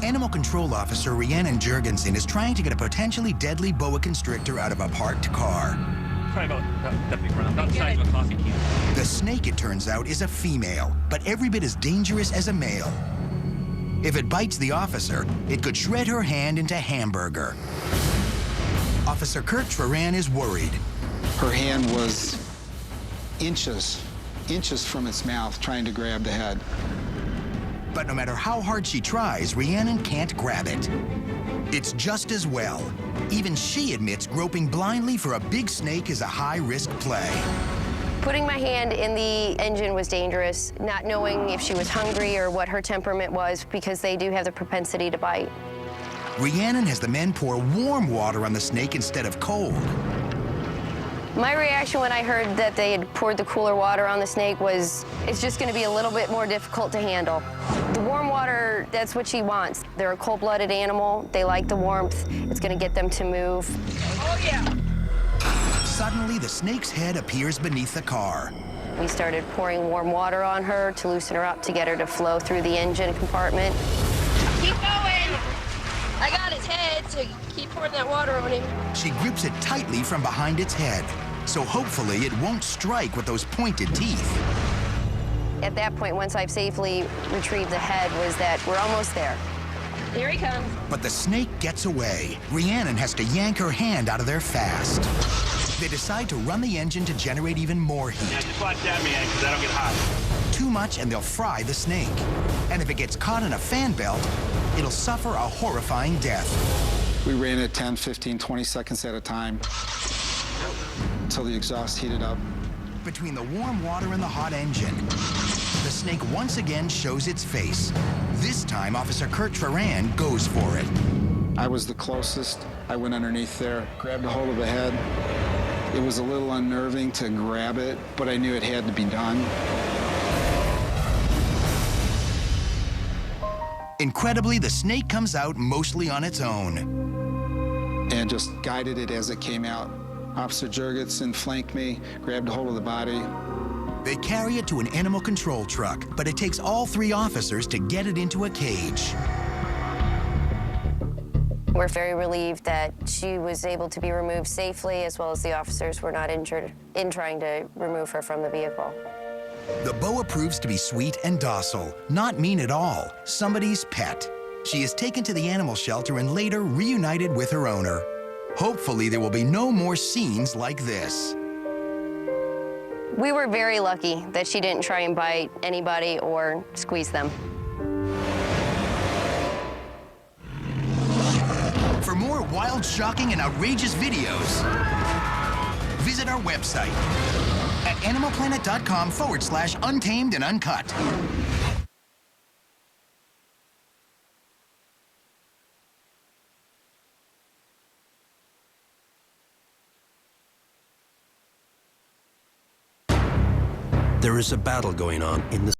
Speaker 1: Animal Control Officer Rhiannon Jurgensen is trying to get a potentially deadly boa constrictor out of a parked car.
Speaker 31: Sorry about that big run. Not the size of a coffee can.
Speaker 1: The snake, it turns out, is a female, but every bit as dangerous as a male. If it bites the officer, it could shred her hand into hamburger. Officer Kurt Traran is worried.
Speaker 20: Her hand was inches from its mouth trying to grab the head.
Speaker 1: But no matter how hard she tries, Rhiannon can't grab it. It's just as well. Even she admits groping blindly for a big snake is a high-risk play.
Speaker 21: Putting my hand in the engine was dangerous, not knowing if she was hungry or what her temperament was, because they do have the propensity to bite.
Speaker 1: Rhiannon has the men pour warm water on the snake instead of cold.
Speaker 21: My reaction when I heard that they had poured the cooler water on the snake was, it's just going to be a little bit more difficult to handle. The warm water, that's what she wants. They're a cold-blooded animal. They like the warmth. It's going to get them to move.
Speaker 15: Oh, yeah.
Speaker 1: Suddenly, the snake's head appears beneath the car.
Speaker 21: We started pouring warm water on her to loosen her up, to get her to flow through the engine compartment.
Speaker 15: Keep going. I got his head, so keep pouring that water on him.
Speaker 1: She grips it tightly from behind its head, so hopefully it won't strike with those pointed teeth.
Speaker 21: At that point, once I've safely retrieved the head, was that we're almost there.
Speaker 15: Here he comes.
Speaker 1: But the snake gets away. Rhiannon has to yank her hand out of there fast. They decide to run the engine to generate even more heat.
Speaker 15: Yeah, just watch that, man, because that'll get hot.
Speaker 1: Too much and they'll fry the snake. And if it gets caught in a fan belt, it'll suffer a horrifying death.
Speaker 20: We ran it 10, 15, 20 seconds at a time until the exhaust heated up.
Speaker 1: Between the warm water and the hot engine, the snake once again shows its face. This time, Officer Kurt Traran goes for it.
Speaker 20: I was the closest. I went underneath there, grabbed a hold of the head. It was a little unnerving to grab it, but I knew it had to be done.
Speaker 1: Incredibly, the snake comes out mostly on its own.
Speaker 20: And just guided it as it came out. Officer Jurgensen flanked me, grabbed a hold of the body.
Speaker 1: They carry it to an animal control truck, but it takes all 3 officers to get it into a cage.
Speaker 21: We're very relieved that she was able to be removed safely, as well as the officers were not injured in trying to remove her from the vehicle.
Speaker 1: The boa proves to be sweet and docile, not mean at all, somebody's pet. She is taken to the animal shelter and later reunited with her owner. Hopefully there will be no more scenes like this.
Speaker 21: We were very lucky that she didn't try and bite anybody or squeeze them.
Speaker 1: For more wild, shocking, and outrageous videos, visit our website at animalplanet.com/untamed and uncut.
Speaker 2: There is a battle going on in the